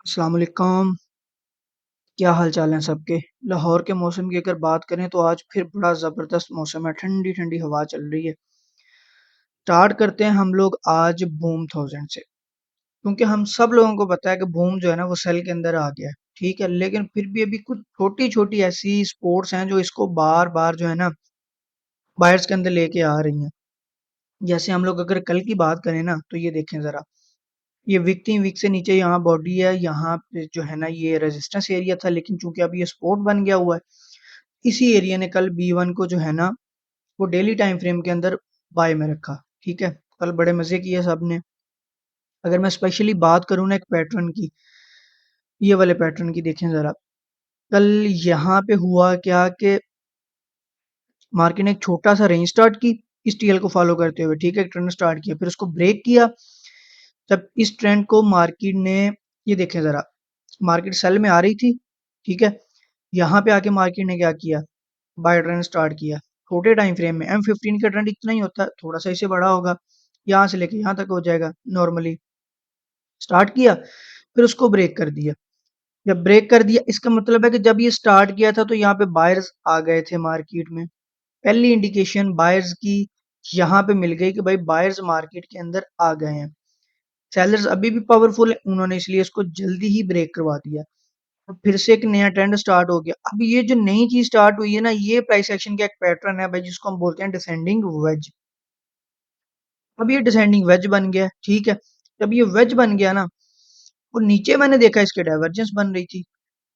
अस्सलाम वालेकुम। क्या हाल चाल है सबके। लाहौर के मौसम की अगर बात करें तो आज फिर बड़ा ज़बरदस्त मौसम है, ठंडी ठंडी हवा चल रही है। स्टार्ट करते हैं हम लोग आज बूम थाउजेंड से, क्योंकि हम सब लोगों को पता है कि बूम जो है ना वो सेल के अंदर आ गया है। ठीक है, लेकिन फिर भी अभी कुछ छोटी छोटी ऐसी स्पोर्ट्स हैं जो इसको बार बार जो है ना बायर्स के अंदर लेके आ रही हैं। जैसे हम लोग अगर कल की बात करें ना तो ये देखें जरा, ये विक 3 वीक से नीचे यहाँ बॉडी है, यहाँ पे जो है ना ये रेजिस्टेंस एरिया था, लेकिन चूंकि अब ये सपोर्ट बन गया हुआ है, इसी एरिया ने कल B1 को जो है ना वो डेली टाइम फ्रेम के अंदर बाय में रखा। ठीक है, कल बड़े मजे किए सबने। अगर मैं स्पेशली बात करूँ ना एक पैटर्न की, ये वाले पैटर्न की देखें जरा। कल यहाँ पे हुआ क्या कि मार्केट ने एक छोटा सा रेंज स्टार्ट की इस टीएल को फॉलो करते हुए। ठीक है, एक ट्रेंड स्टार्ट किया, फिर उसको ब्रेक किया। जब इस ट्रेंड को मार्केट ने, ये देखें जरा, मार्केट सेल में आ रही थी। ठीक है, यहाँ पे आके मार्केट ने क्या किया, बाय ट्रेंड स्टार्ट किया। छोटे टाइम फ्रेम में M15 का ट्रेंड इतना ही होता है, थोड़ा सा इसे बड़ा होगा, यहाँ से लेके यहाँ तक हो जाएगा नॉर्मली। स्टार्ट किया, फिर उसको ब्रेक कर दिया। जब ब्रेक कर दिया इसका मतलब है कि जब ये स्टार्ट किया था तो यहाँ पे बायर्स आ गए थे मार्केट में। पहली इंडिकेशन बायर्स की यहाँ पे मिल गई कि भाई बायर्स मार्केट के अंदर आ गए हैं। सेलर्स अभी भी पावरफुल है, उन्होंने इसलिए इसको जल्दी ही ब्रेक करवा दिया। तो फिर से एक नया ट्रेंड स्टार्ट हो गया। अब ये जो नई चीज स्टार्ट हुई है ना, ये प्राइस एक्शन का एक पैटर्न है भाई, जिसको हम बोलते हैं डिसेंडिंग वेज। अब ये डिसेंडिंग वेज बन गया। ठीक है, जब ये वेज बन गया ना, और नीचे मैंने देखा इसके डाइवर्जेंस बन रही थी।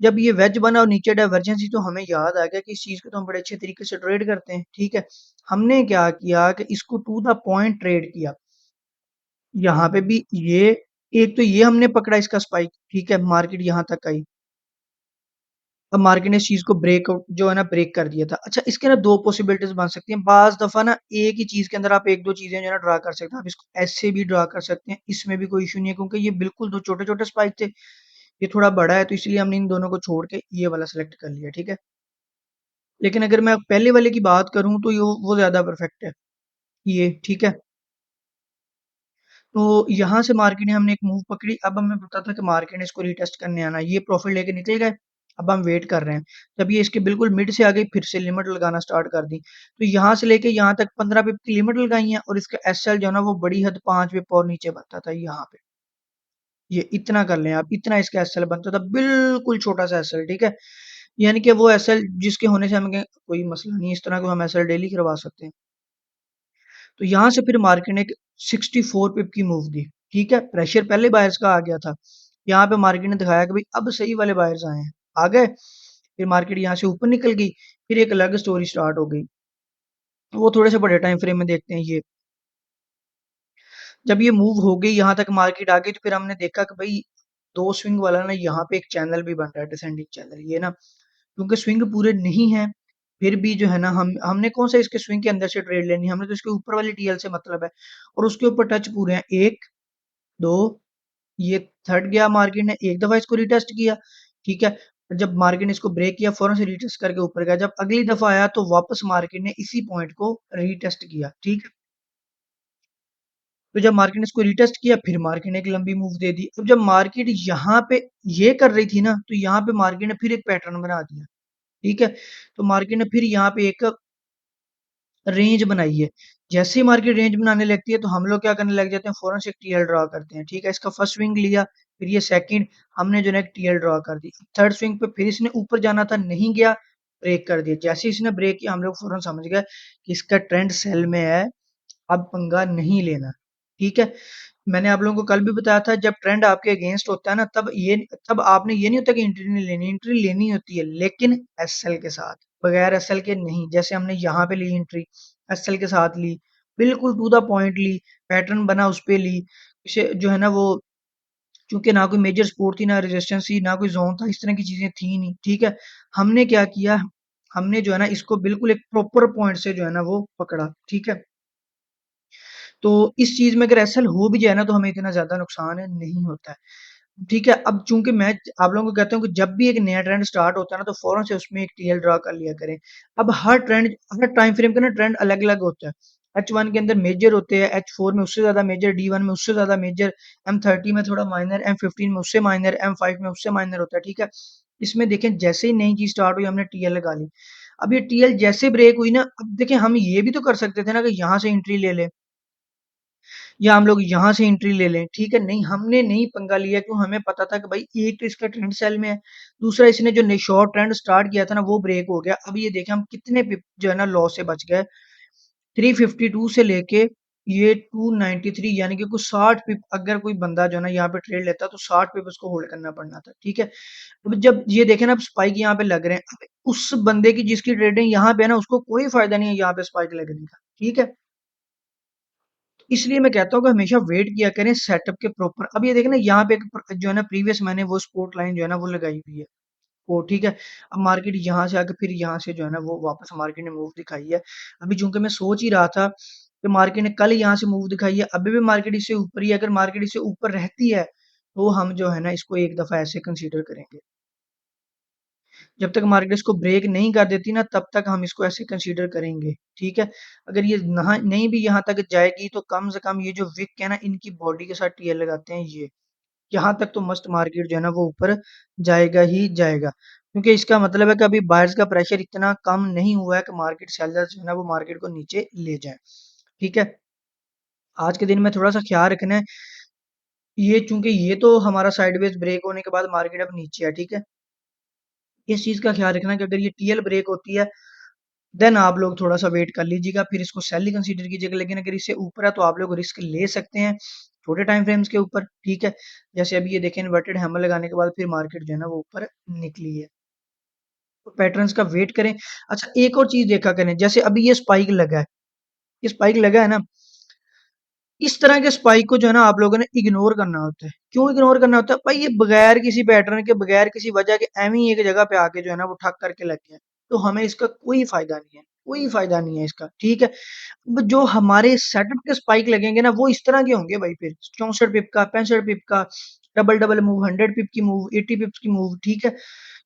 जब ये वेज बना और नीचे डाइवर्जेंस थी तो हमें याद आ गया कि इस चीज को तो हम बड़े अच्छे तरीके से ट्रेड करते हैं। ठीक है, हमने क्या किया कि इसको टू द पॉइंट ट्रेड किया। यहाँ पे भी ये, एक तो ये हमने पकड़ा इसका स्पाइक। ठीक है, मार्केट यहाँ तक आई। अब मार्केट ने इस चीज को ब्रेकआउट जो है ना ब्रेक कर दिया था। अच्छा, इसके ना दो पॉसिबिलिटीज बन सकती हैं। बाज दफा ना एक ही चीज के अंदर आप एक दो चीजें जो है ना ड्रा कर सकते हैं। आप इसको ऐसे भी ड्रा कर सकते हैं, इसमें भी कोई इशू नहीं है, क्योंकि ये बिल्कुल दो छोटे छोटे स्पाइक थे। ये थोड़ा बड़ा है तो इसलिए हमने इन दोनों को छोड़ के ये वाला सेलेक्ट कर लिया। ठीक है, लेकिन अगर मैं पहले वाले की बात करूं तो ये वो ज्यादा परफेक्ट है ये। ठीक है, तो यहाँ से मार्केट ने हमने एक मूव पकड़ी। अब हमें पता था कि मार्केट ने इसको रीटेस्ट करने आना है, ये प्रॉफिट लेके निकल गए। अब हम वेट कर रहे हैं। जब ये इसके बिल्कुल मिड से आ गई, फिर से लिमिट लगाना स्टार्ट कर दी। तो यहाँ से लेके यहाँ तक 15 पिप की लिमिट लगाई है, और इसका एसएल जो है ना वो बड़ी हद 5 पिप और नीचे बनता था यहाँ पे। ये इतना कर लें आप, इतना इसका एसएल बनता था, बिल्कुल छोटा सा एसएल। ठीक है, यानी कि वो एसएल जिसके होने से हमें कोई मसला नहीं, इस तरह को हम एसएल डेली करवा सकते हैं। तो यहाँ से फिर मार्केट ने एक 64 पिप की मूव दी। ठीक है, प्रेशर पहले बायर्स का आ गया था। यहाँ पे मार्केट ने दिखाया कि भाई अब सही वाले बायर्स आए हैं, आ गए। फिर मार्केट यहाँ से ऊपर निकल गई, फिर एक अलग स्टोरी स्टार्ट हो गई। वो थोड़े से बड़े टाइम फ्रेम में देखते हैं। ये जब ये मूव हो गई यहाँ तक मार्केट आ गई, तो फिर हमने देखा कि भाई दो स्विंग वाला ना यहाँ पे एक चैनल भी बन रहा है, डिसेंडिंग चैनल ये ना, क्योंकि स्विंग पूरे नहीं है। फिर भी जो है ना हमने कौन सा इसके स्विंग के अंदर से ट्रेड लेनी है, हमने तो इसके ऊपर वाली टीएल से मतलब है। और उसके ऊपर टच पूरे हैं, एक दो, ये थर्ड गया। मार्केट ने एक दफा इसको रिटेस्ट किया। ठीक है, जब मार्केट ने इसको ब्रेक किया, फौरन से रिटेस्ट करके ऊपर गया। जब अगली दफा आया तो वापस मार्केट ने इसी पॉइंट को रिटेस्ट किया। ठीक है, तो जब मार्केट ने इसको रिटेस्ट किया, फिर मार्केट ने एक लंबी मूव दे दी। अब जब मार्केट यहाँ पे ये कर रही थी ना, तो यहाँ पे मार्केट ने फिर एक पैटर्न बना दिया। ठीक है, तो मार्केट ने फिर यहाँ पे एक रेंज बनाई है। जैसे ही मार्केट रेंज बनाने लगती है तो हम लोग क्या करने लग जाते हैं, फौरन से एक टीएल ड्रॉ करते हैं। ठीक है, इसका फर्स्ट स्विंग लिया, फिर ये सेकंड, हमने जो है एक टीएल ड्रॉ कर दी। थर्ड स्विंग पे फिर इसने ऊपर जाना था, नहीं गया, ब्रेक कर दिया। जैसे ही इसने ब्रेक किया, हम लोग फौरन समझ गए कि इसका ट्रेंड सेल में है, अब पंगा नहीं लेना। ठीक है, मैंने आप लोगों को कल भी बताया था, जब ट्रेंड आपके अगेंस्ट होता है ना, तब आपने ये नहीं होता कि एंट्री नहीं लेनी, एंट्री लेनी होती है, लेकिन एसएल के साथ, बगैर एसएल के नहीं। जैसे हमने यहाँ पे ली एंट्री, एसएल के साथ ली, बिल्कुल टू द पॉइंट ली, पैटर्न बना उस पे ली। इसे जो है ना वो, क्योंकि ना कोई मेजर सपोर्ट थी, ना रेजिस्टेंस थी, ना कोई जोन था, इस तरह की चीजें थी नहीं। ठीक है, हमने क्या किया, हमने जो है ना इसको बिल्कुल एक प्रॉपर पॉइंट से जो है ना वो पकड़ा। ठीक है, तो इस चीज में अगर एसएल हो भी जाए ना तो हमें इतना ज्यादा नुकसान नहीं होता है। ठीक है, अब चूंकि मैं आप लोगों को कहता हूँ कि जब भी एक नया ट्रेंड स्टार्ट होता है ना, तो फौरन से उसमें एक टीएल ड्रा कर लिया करें। अब हर टाइम फ्रेम का ना ट्रेंड अलग अलग होता है। H1 के अंदर मेजर होते हैं, H4 में उससे ज्यादा मेजर, D1 में उससे ज्यादा मेजर, M30 में थोड़ा माइनर, M15 में उससे माइनर, M5 में उससे माइनर होता है, ठीक है। इसमें देखें जैसे ही नई चीज स्टार्ट हुई हमने टीएल लगा ली। अब ये टीएल जैसे ब्रेक हुई ना, अब देखें हम ये भी तो कर सकते थे ना कि यहाँ से एंट्री ले लें या हम लोग यहाँ से एंट्री ले लें, ठीक है। नहीं, हमने नहीं पंगा लिया, क्यों, हमें पता था कि भाई एक तो इसका ट्रेंड सेल में है, दूसरा इसने जो शॉर्ट ट्रेंड स्टार्ट किया था ना वो ब्रेक हो गया। अब ये देखें हम कितने पिप जो है ना लॉस से बच गए, 352 से लेके ये 293, यानी कि कुछ 60 पिप अगर कोई बंदा जो है ना यहाँ पे ट्रेड लेता तो 60 पिप उसको होल्ड करना पड़ना था, ठीक है। अब जब ये देखें ना, अब स्पाइक यहाँ पे लग रहे हैं, अब उस बंदे की जिसकी ट्रेडिंग यहाँ पे है ना उसको कोई फायदा नहीं है यहाँ पे स्पाइक लगने का, ठीक है। इसलिए मैं कहता हूँ कि हमेशा वेट किया करें सेटअप के प्रॉपर। अब ये देखें ना यहाँ पे जो है ना प्रीवियस मैंने वो स्पोर्ट लाइन जो है ना वो लगाई हुई है, वो ठीक है। अब मार्केट यहाँ से आके फिर यहाँ से जो है ना वो वापस मार्केट ने मूव दिखाई है। अभी चूंकि मैं सोच ही रहा था कि मार्केट ने कल यहाँ से मूव दिखाई है, अभी भी मार्केट इससे ऊपर ही है, अगर मार्केट इससे ऊपर रहती है तो हम जो है ना इसको एक दफा ऐसे कंसीडर करेंगे। जब तक मार्केट इसको ब्रेक नहीं कर देती ना तब तक हम इसको ऐसे कंसीडर करेंगे, ठीक है। अगर ये नहीं भी यहाँ तक जाएगी तो कम से कम ये जो विक है ना इनकी बॉडी के साथ टीएल लगाते हैं ये, यहाँ तक तो मस्त मार्केट जो है ना वो ऊपर जाएगा ही जाएगा, क्योंकि इसका मतलब है कि अभी बायर्स का प्रेशर इतना कम नहीं हुआ है कि मार्केट सेलर्स जो है ना वो मार्केट को नीचे ले जाए, ठीक है। आज के दिन में थोड़ा सा ख्याल रखना है, ये चूंकि ये तो हमारा साइडवेज ब्रेक होने के बाद मार्केट अब नीचे है, ठीक है। इस चीज का ख्याल रखना कि अगर ये टीएल ब्रेक होती है देन आप लोग थोड़ा सा वेट कर लीजिएगा, फिर इसको सेल ही कंसीडर कीजिएगा। लेकिन अगर इससे ऊपर है तो आप लोग रिस्क ले सकते हैं छोटे टाइम फ्रेम्स के ऊपर, ठीक है। जैसे अभी ये देखें इन्वर्टेड हैमर लगाने के बाद फिर मार्केट जो है ना वो ऊपर निकली है, तो पैटर्न्स का वेट करें। अच्छा, एक और चीज देखा करें, जैसे अभी ये स्पाइक लगा है, ये स्पाइक लगा है ना, इस तरह के स्पाइक को जो है ना आप लोगों ने इग्नोर करना होता है। क्यों इग्नोर करना होता है भाई, ये बगैर किसी पैटर्न के, बगैर किसी वजह के एवं ही एक जगह पे आके जो है ना वो ठक करके लग गया, तो हमें इसका कोई फायदा नहीं है, कोई फायदा नहीं है इसका, ठीक है। जो हमारे सेटअप के स्पाइक लगेंगे ना वो इस तरह के होंगे भाई, फिर 64 पिप का, 65 पिप का, डबल डबल मूव, 100 पिप की मूव, 80 पिप्स की मूव, ठीक है।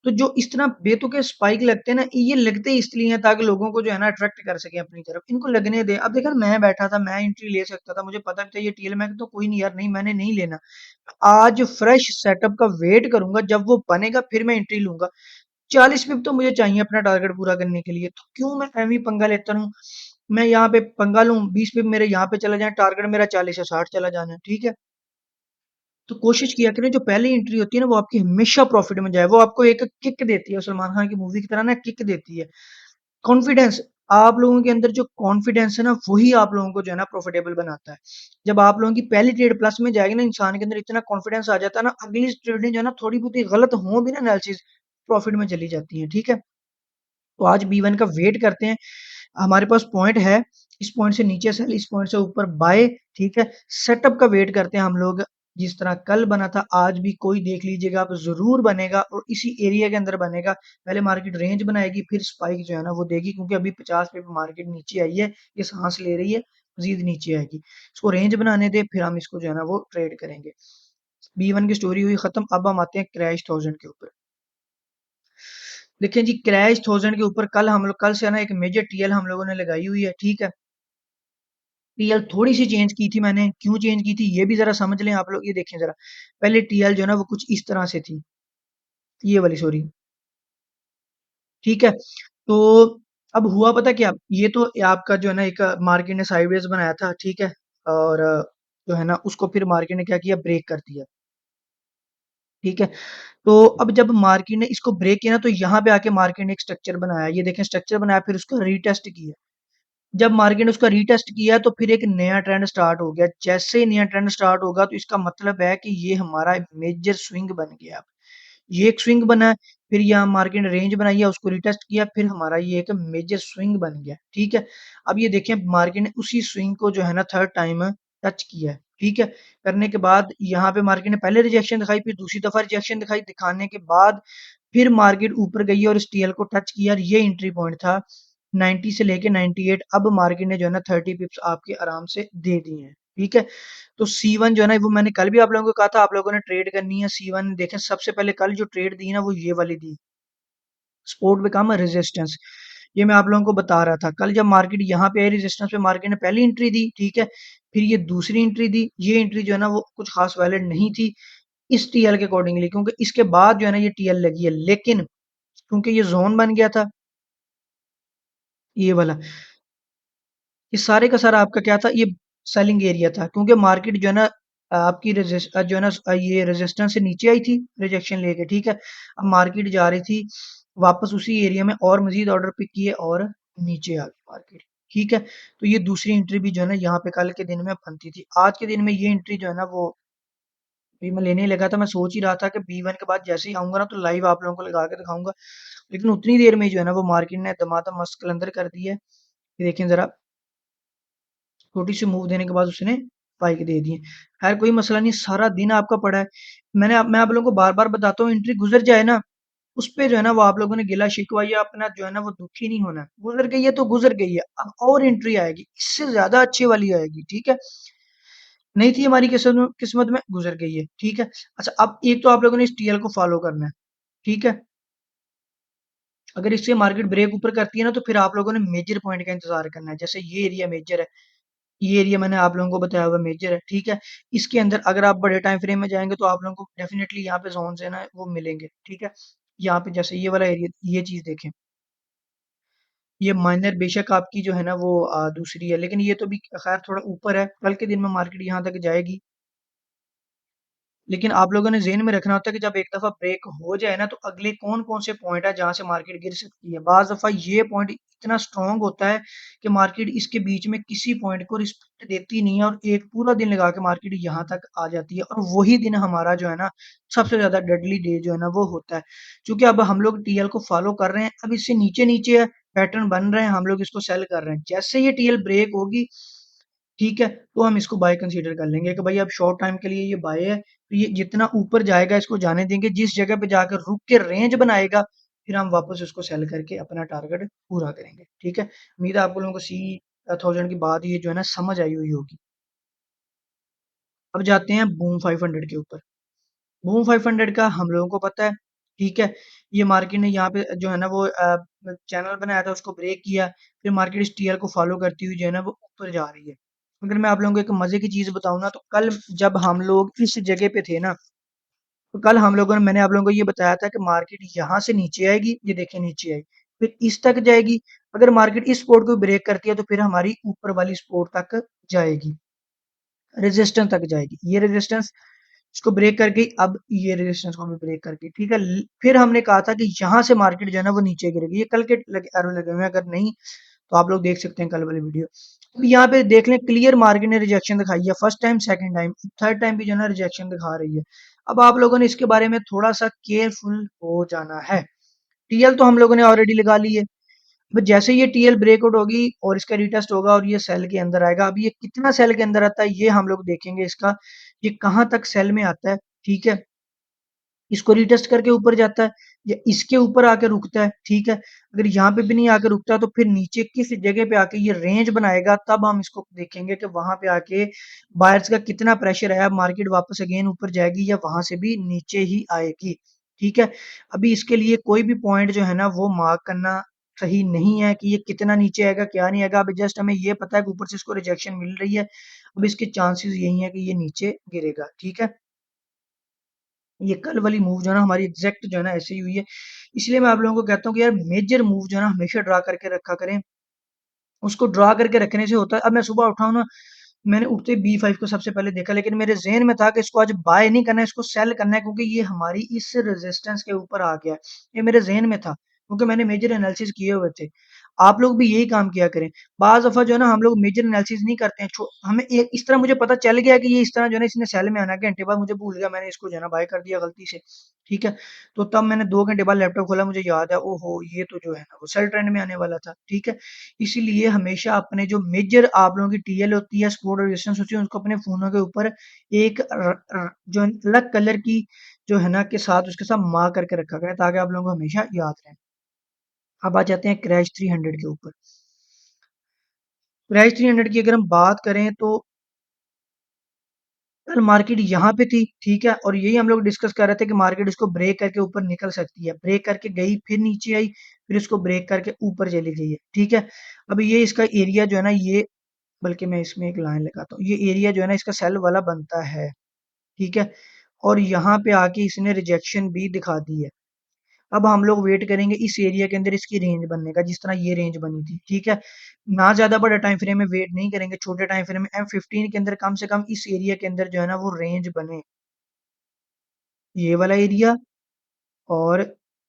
तो जो इस तरह बेतुके स्पाइक लगते हैं ना, ये लगते इसलिए हैं ताकि लोगों को जो है ना अट्रैक्ट कर सके अपनी तरफ, इनको लगने दे। अब देखा मैं बैठा था, मैं एंट्री ले सकता था, मुझे पता भी था ये टीएल, मैं तो कोई नहीं यार, नहीं मैंने नहीं लेना, आज फ्रेश सेटअप का वेट करूंगा, जब वो बनेगा फिर मैं एंट्री लूंगा। 40 पिप तो मुझे चाहिए अपना टारगेट पूरा करने के लिए, तो क्यों मैं एवी पंगा लेता हूँ। मैं यहाँ पे पंगा लूं, 20 पिप मेरे यहाँ पे चला जाए, टारगेट मेरा 40 से 60 चला जाना, ठीक है। तो कोशिश किया करें जो पहली एंट्री होती है ना वो आपकी हमेशा प्रॉफिट में जाए, वो आपको एक किक देती है, सलमान खान की मूवी की तरह ना किक देती है, कॉन्फिडेंस। आप लोगों के अंदर जो कॉन्फिडेंस है ना वही आप लोगों को जो है ना प्रॉफिटेबल बनाता है। जब आप लोगों की पहली ट्रेड प्लस में जाएगी ना, इंसान के अंदर इतना कॉन्फिडेंस आ जाता है ना, अगली ट्रेडिंग जो है ना थोड़ी बहुत ही गलत हो भी ना एनालिसिस, प्रॉफिट में चली जाती है, ठीक है। तो आज B1 का वेट करते हैं, हमारे पास पॉइंट है, इस पॉइंट से नीचे सेल, इस पॉइंट से ऊपर बाय, ठीक है। सेटअप का वेट करते हैं हम लोग, जिस तरह कल बना था आज भी कोई देख लीजिएगा आप जरूर बनेगा, और इसी एरिया के अंदर बनेगा। पहले मार्केट रेंज बनाएगी फिर स्पाइक जो है ना वो देगी, क्योंकि अभी 50 पे मार्केट नीचे आई है, ये सांस ले रही है, मजीद नीचे आएगी, इसको रेंज बनाने दे फिर हम इसको जो है ना वो ट्रेड करेंगे। B1 की स्टोरी हुई खत्म, अब हम आते हैं क्रैश 1000 के ऊपर। देखिए जी, क्रैश 1000 के ऊपर कल से है ना एक मेजर टीएल हम लोगों ने लगाई हुई है, ठीक है। टीएल थोड़ी सी चेंज की थी मैंने, क्यों चेंज की थी ये भी जरा समझ लें आप लोग, ये देखें जरा। पहले टीएल जो है ना वो कुछ इस तरह से थी, ये वाली, सॉरी, ठीक है। तो अब हुआ पता क्या, ये तो आपका जो है ना एक मार्केट ने साइडवेज बनाया था, ठीक है। और जो है ना उसको फिर मार्केट ने क्या किया, ब्रेक कर दिया, ठीक है। तो अब जब मार्केट ने इसको ब्रेक किया ना तो यहाँ पे आके मार्केट ने एक स्ट्रक्चर बनाया, ये देखें स्ट्रक्चर बनाया, फिर उसका रीटेस्ट किया। जब मार्केट ने उसका रीटेस्ट किया तो फिर एक नया ट्रेंड स्टार्ट हो गया, जैसे ही नया ट्रेंड स्टार्ट होगा तो इसका मतलब है कि ये हमारा मेजर स्विंग बन गया। अब ये एक स्विंग बना है, फिर यहाँ मार्केट ने रेंज बनाई है, उसको रिटेस्ट किया, फिर हमारा ये एक मेजर स्विंग बन गया, ठीक है। अब ये देखें मार्केट ने उसी स्विंग को जो है ना थर्ड टाइम टच किया है, ठीक है। करने के बाद यहाँ पे मार्केट ने पहले रिजेक्शन दिखाई, फिर दूसरी दफा रिजेक्शन दिखाई, दिखाने के बाद फिर मार्केट ऊपर गई और इस टीएल को टच किया, और ये एंट्री पॉइंट था 90 से लेके 98। अब मार्केट ने जो है ना 30 पिप्स आपके आराम से दे दिए हैं, ठीक है। तो C1 जो है ना वो मैंने कल भी आप लोगों को कहा था आप लोगों ने ट्रेड करनी है C1, देखें सबसे पहले कल जो ट्रेड दी ना वो ये वाली दी, सपोर्ट पे कम रेजिस्टेंस। ये मैं आप लोगों को बता रहा था। कल जब मार्केट यहाँ पे आई रेजिस्टेंस पे मार्केट ने पहली एंट्री दी, ठीक है? फिर ये दूसरी एंट्री दी, ये एंट्री जो है ना वो कुछ खास वैलिड नहीं थी इस टीएल के अकॉर्डिंगली, क्योंकि इसके बाद जो है ना ये टीएल लगी है। लेकिन क्योंकि ये ज़ोन बन गया था, ये वाला, ये सारे का सारा आपका क्या था, ये सेलिंग एरिया था, क्योंकि मार्केट जो है ना आपकी जो है ना ये रेजिस्टेंस से नीचे आई थी रिजेक्शन लेके, ठीक है? अब मार्केट जा रही थी वापस उसी एरिया में और मजीद ऑर्डर पिक किए और नीचे आ गई मार्केट, ठीक है? तो ये दूसरी एंट्री भी जो है ना यहाँ पे कल के दिन में बनती थी। आज के दिन में ये एंट्री जो है ना वो भी मैं लेने ही लगा था। मैं सोच ही रहा था कि बी वन के बाद जैसे ही आऊंगा ना तो लाइव आप लोगों को लगा के दिखाऊंगा, लेकिन उतनी देर में जो है ना वो मार्केट ने दमादम मस्त कलंदर कर दी है। ये देखें जरा, छोटी सी मूव देने के बाद उसने स्पाइक दे दिए। खैर कोई मसला नहीं, सारा दिन आपका पड़ा है। मैं आप लोगों को बार बार बताता हूँ, एंट्री गुजर जाए ना उस पे जो है ना वो आप लोगों ने गिला शिकवा या अपना जो है ना वो दुखी नहीं होना है। गुजर गई है तो गुजर गई है, अब और एंट्री आएगी इससे ज्यादा अच्छी वाली आएगी, ठीक है? नहीं थी हमारी किस्मत में, गुजर गई है, ठीक है? अच्छा, अब एक तो आप लोगों ने इस टीएल को फॉलो करना है, ठीक है? अगर इससे मार्केट ब्रेक ऊपर करती है ना तो फिर आप लोगों ने मेजर पॉइंट का इंतजार करना है। जैसे ये एरिया मेजर है, ये एरिया मैंने आप लोगों को बताया हुआ मेजर है, ठीक है? इसके अंदर अगर आप बड़े टाइम फ्रेम में जाएंगे तो आप लोगों को डेफिनेटली यहाँ पे जोन है ना वो मिलेंगे, ठीक है? यहाँ पे जैसे ये वाला एरिया, ये चीज देखें, ये माइनर बेशक आपकी जो है ना वो दूसरी है, लेकिन ये तो भी खैर थोड़ा ऊपर है। कल के दिन में मार्केट यहाँ तक जाएगी, लेकिन आप लोगों ने ज़हन में रखना होता है कि जब एक दफ़ा ब्रेक हो जाए ना तो अगले कौन-कौन से पॉइंट है जहाँ से मार्केट गिर सकती है। बाज़ दफ़ा ये पॉइंट इतना स्ट्रॉन्ग होता है कि मार्केट इसके बीच में किसी पॉइंट को रिस्पेक्ट देती नहीं है और एक पूरा दिन लगा के मार्केट यहाँ तक आ जाती है, और वही दिन हमारा जो है ना सबसे ज़्यादा डेडली डे जो है ना वो होता है। क्योंकि अब हम लोग टीएल को फ़ॉलो कर रहे हैं, अब इससे नीचे-नीचे है, पैटर्न बन रहे हैं, हम लोग इसको सेल कर रहे हैं। जैसे ये टीएल ब्रेक होगी, ठीक है, तो हम इसको बाय कंसीडर कर लेंगे कि भाई अब शॉर्ट टाइम के लिए ये बाय है, तो ये जितना ऊपर जाएगा इसको जाने देंगे, जिस जगह पे जाकर रुक के रेंज बनाएगा फिर हम वापस उसको सेल करके अपना टारगेट पूरा करेंगे, ठीक है? उम्मीद है आप लोगों को सी 1000 की बात ये जो है ना समझ आई हुई होगी। अब जाते हैं बूम 500 के ऊपर। बूम 500 का हम लोगों को पता है, ठीक है? ये मार्केट ने यहाँ पे जो है ना वो चैनल बनाया था उसको ब्रेक किया, फिर मार्केट इस टीएल को फॉलो करती हुई जो है ना वो ऊपर जा रही है। अगर मैं आप लोगों को एक मजे की चीज बताऊं ना तो कल जब हम लोग इस जगह पे थे ना तो कल हम लोगों ने मैंने आप लोगों को ये बताया था कि मार्केट यहाँ से नीचे आएगी, ये देखें नीचे आई, फिर इस तक जाएगी। अगर मार्केट इस सपोर्ट को ब्रेक करती है तो फिर हमारी ऊपर वाली सपोर्ट तक जाएगी, रेजिस्टेंस तक जाएगी। ये रेजिस्टेंस इसको ब्रेक कर गई, अब ये रेजिस्टेंस को भी ब्रेक कर गई, ठीक है? फिर हमने कहा था कि यहाँ से मार्केट जो है ना वो नीचे गिरेगी। ये कल के एरो लगे हुए हैं, अगर नहीं तो आप लोग देख सकते हैं कल वाली वीडियो। अब यहाँ पे देख लें, क्लियर मार्केट ने रिजेक्शन दिखाई है, first time, second time, third time भी जो है ना रिजेक्शन दिखा रही है। अब आप लोगों ने इसके बारे में थोड़ा सा केयरफुल हो जाना है। टीएल तो हम लोगों ने ऑलरेडी लगा ली है। बट जैसे ये टीएल ब्रेकआउट होगी और इसका रिटेस्ट होगा और ये सेल के अंदर आएगा, अब ये कितना सेल के अंदर आता है ये हम लोग देखेंगे इसका, ये कहाँ तक सेल में आता है, ठीक है? इसको रिटेस्ट करके ऊपर जाता है या इसके ऊपर आके रुकता है, ठीक है? अगर यहाँ पे भी नहीं आके रुकता तो फिर नीचे किस जगह पे आके ये रेंज बनाएगा, तब हम इसको देखेंगे कि वहां पे आके बायर्स का कितना प्रेशर आया, मार्केट वापस अगेन ऊपर जाएगी या वहां से भी नीचे ही आएगी, ठीक है? अभी इसके लिए कोई भी पॉइंट जो है ना वो मार्क करना सही नहीं है कि ये कितना नीचे आएगा क्या नहीं आएगा। अभी जस्ट हमें ये पता है कि ऊपर से इसको रिजेक्शन मिल रही है, अब इसके चांसेस यही है कि ये नीचे गिरेगा, ठीक है? ये कल वाली मूव जो है ना हमारी एग्जैक्ट जो है ना ऐसे ही हुई है। इसलिए मैं आप लोगों को कहता हूँ कि यार मेजर मूव जो है ना हमेशा ड्रा करके रखा करें। उसको ड्रा करके रखने से होता है, अब मैं सुबह उठा हूँ ना, मैंने उठते बी5 को सबसे पहले देखा, लेकिन मेरे ज़हन में था कि इसको आज बाय नहीं करना है, इसको सेल करना है, क्योंकि ये हमारी इस रेजिस्टेंस के ऊपर आ गया है। ये मेरे ज़हन में था, क्योंकि मैंने मेजर एनालिसिस किए हुए थे। आप लोग भी यही काम किया करें। बाज़ दफ़ा जो है ना हम लोग मेजर एनालिसिस नहीं करते हैं। हमें एक इस तरह मुझे पता चल गया कि ये इस तरह जो है ना इसने सेल में आना है, घंटे बाद मुझे भूल गया, मैंने इसको जो है ना बाय कर दिया गलती से, ठीक है? तो तब मैंने 2 घंटे बाद लैपटॉप खोला, मुझे याद है, ओहो! ये तो जो है ना वो सेल ट्रेंड में आने वाला था, ठीक है? इसीलिए हमेशा अपने जो मेजर आप लोगों की टीएल होती है, सपोर्ट और रेजिस्टेंस होती है, उनको अपने फ़ोनों के ऊपर एक जो अलग कलर की जो है ना के साथ उसके साथ मार्क करके रखा करें, ताकि आप लोगों को हमेशा याद रहे। अब आ जाते हैं क्रैश 300 के ऊपर। क्रैश 300 की अगर हम बात करें तो कल मार्केट यहाँ पे थी, ठीक है? और यही हम लोग डिस्कस कर रहे थे कि मार्केट इसको ब्रेक करके ऊपर निकल सकती है। ब्रेक करके गई, फिर नीचे आई, फिर इसको ब्रेक करके ऊपर चली गई है, ठीक है? अब ये इसका एरिया जो है ना ये, बल्कि मैं इसमें एक लाइन लगाता हूँ। ये एरिया जो है ना इसका सेल वाला बनता है, ठीक है? और यहाँ पे आके इसने रिजेक्शन भी दिखा दी है। अब हम लोग वेट करेंगे इस एरिया के अंदर इसकी रेंज बनने का, जिस तरह ये रेंज बनी थी, ठीक है? ना ज़्यादा बड़ा टाइम फ्रेम में वेट नहीं करेंगे, छोटे टाइम फ्रेम में M15 के अंदर कम से कम इस एरिया के अंदर जो है ना वो रेंज बने, ये वाला एरिया, और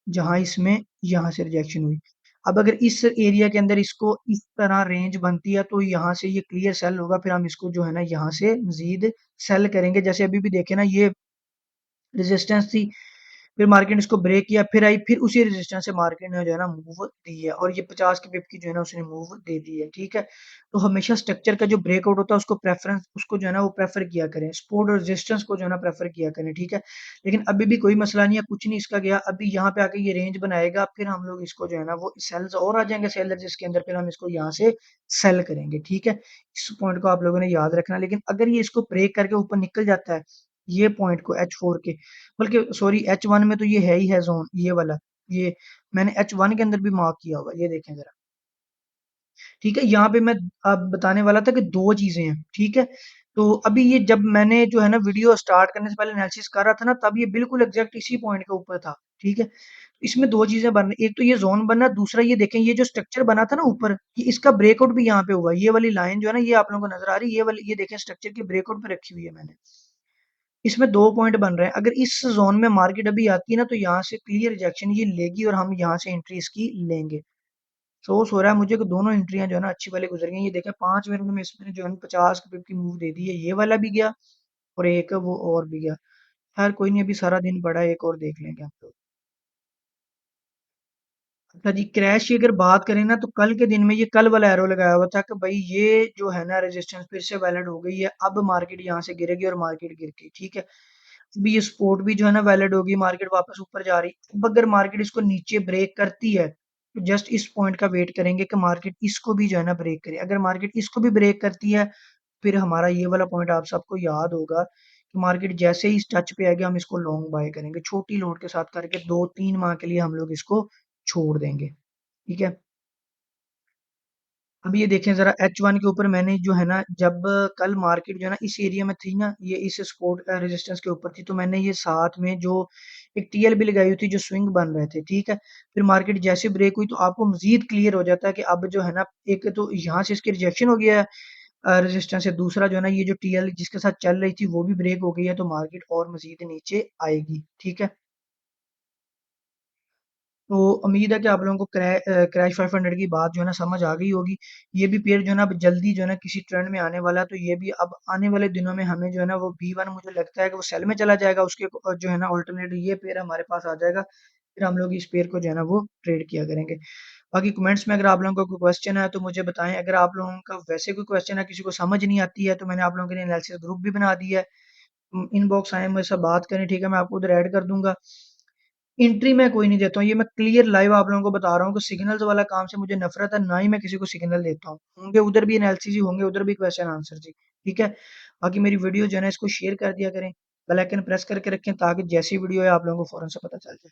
जहाँ इसमें यहाँ से रिजेक्शन हुई। अब अगर इस एरिया के अंदर इसको इस तरह रेंज बनती है तो यहाँ से ये क्लियर सेल होगा, फिर हम इसको जो है ना यहाँ से मज़ीद सेल करेंगे। जैसे अभी भी देखें ना, ये रेजिस्टेंस थी, फिर मार्केट ने इसको ब्रेक किया, फिर आई, फिर उसी रेजिस्टेंस से मार्केट ने जो है ना मूव दी है, और ये 50 के पिप की जो है ना उसने मूव दे दी है, ठीक है? तो हमेशा स्ट्रक्चर का जो ब्रेकआउट होता है उसको प्रेफरेंस, उसको जो है ना वो प्रेफर किया करें, सपोर्ट और रेजिस्टेंस को जो है ना प्रेफर किया करें, ठीक है? लेकिन अभी भी कोई मसला नहीं है, कुछ नहीं इसका गया, अभी यहाँ पे आके ये रेंज बनाएगा, फिर हम लोग इसको जो है ना वो सेल्स और आ जाएंगे सेलर जिसके अंदर, फिर हम इसको यहाँ से सेल करेंगे, ठीक है? इस पॉइंट को आप लोगों ने याद रखना। लेकिन अगर ये इसको ब्रेक करके ऊपर निकल जाता है, ये पॉइंट को H4 के, बल्कि सॉरी H1 में तो ये है ही है जोन, ये वाला, ये मैंने H1 के अंदर भी मार्क किया होगा, ये देखें जरा, ठीक है? यहाँ पे मैं अब बताने वाला था कि दो चीजें हैं, ठीक है? तो अभी ये जब मैंने जो है ना वीडियो स्टार्ट करने से पहले एनालिसिस कर रहा था ना, तब ये बिल्कुल एग्जैक्ट इसी पॉइंट के ऊपर था, ठीक है? इसमें दो चीजें बन रही, एक तो ये जोन बनना, दूसरा ये देखें ये जो स्ट्रक्चर बना था ना ऊपर, ये इसका ब्रेकआउट भी यहाँ पे हुआ, ये वाली लाइन जो है ना ये आप लोगों को नजर आ रही है, ये वाली, ये देखें स्ट्रक्चर की ब्रेकआउट पे रखी हुई है मैंने। इसमें 2 पॉइंट बन रहे हैं। अगर इस ज़ोन में मार्केट अभी आती है ना, तो यहाँ से क्लियर रिजेक्शन ये लेगी और हम यहाँ से एंट्री इसकी लेंगे। सोर्स हो रहा है मुझे कि दोनों एंट्रियाँ जो है ना अच्छी वाली गुजर गई। ये देखें 5 मिनट में इसने जो है ना 50 पिप की मूव दे दी है। ये वाला भी गया और एक वो और भी गया। खैर कोई नहीं, अभी सारा दिन पड़ा है, एक और देख लेंगे हम लोग। अच्छा जी, क्रैश की अगर बात करें ना, तो कल के दिन में ये कल वाला एरो लगाया हुआ था कि भाई ये जो है ना रेजिस्टेंस फिर से वैलिड हो गई है, अब मार्केट यहाँ से गिरेगी और मार्केट गिर गई, ठीक है? अभी ये सपोर्ट भी जो है ना वैलिड होगी, मार्केट वापस ऊपर जा रही है। अब अगर मार्केट इसको नीचे ब्रेक करती है, तो जस्ट इस पॉइंट का वेट करेंगे कि मार्केट इसको भी जो है ना ब्रेक करे। अगर मार्केट इसको भी ब्रेक करती है, फिर हमारा ये वाला पॉइंट आप सबको याद होगा कि मार्केट जैसे ही इस टच पे आएगी हम इसको लॉन्ग बाय करेंगे, छोटी लोड के साथ करके 2-3 माह के लिए हम लोग इसको छोड़ देंगे, ठीक है? अब ये देखें ज़रा H1 के ऊपर मैंने जो है ना, जब कल मार्केट जो है ना इस एरिया में थी ना, ये इस सपोर्ट रेजिस्टेंस के ऊपर थी, तो मैंने ये साथ में जो एक टीएल भी लगाई हुई थी, जो स्विंग बन रहे थे, ठीक है? फिर मार्केट जैसे ब्रेक हुई तो आपको मजीद क्लियर हो जाता है कि अब जो है ना, एक तो यहाँ से इसकी रिजेक्शन हो गया है रेजिस्टेंस से, दूसरा जो है ना ये जो टीएल जिसके साथ चल रही थी वो भी ब्रेक हो गई है, तो मार्केट और मजीद नीचे आएगी, ठीक है? तो उम्मीद है कि आप लोगों को क्रैश 500 की बात जो है ना समझ आ गई होगी। ये भी पेयर जो है ना अब जल्दी जो है ना किसी ट्रेंड में आने वाला है, तो ये भी अब आने वाले दिनों में हमें जो है ना वो B1 मुझे लगता है कि वो सेल में चला जाएगा, उसके जो है ना अल्टरनेट ये पेयर हमारे पास आ जाएगा, फिर हम लोग इस पेयर को जो है ना वो ट्रेड किया करेंगे। बाकी कमेंट्स में अगर आप लोगों का कोई क्वेश्चन है तो मुझे बताएं। अगर आप लोगों का वैसे कोई क्वेश्चन है, किसी को समझ नहीं आती है, तो मैंने आप लोगों के लिए एनालिसिस ग्रुप भी बना दिया है। इनबॉक्स आए मेरे से बात करें, ठीक है? मैं आपको उधर ऐड कर दूंगा। एंट्री मैं कोई नहीं देता हूँ, ये मैं क्लियर लाइव आप लोगों को बता रहा हूँ कि सिग्नल्स वाला काम से मुझे नफरत है, ना ही मैं किसी को सिग्नल देता हूँ। होंगे उधर भी एनालिसिस ही होंगे, उधर भी क्वेश्चन आंसर जी, ठीक है? बाकी मेरी वीडियो जो है ना इसको शेयर कर दिया करें, बेल आइकन प्रेस करके रखें ताकि जैसी वीडियो है आप लोगों को फौरन से पता चल जाए।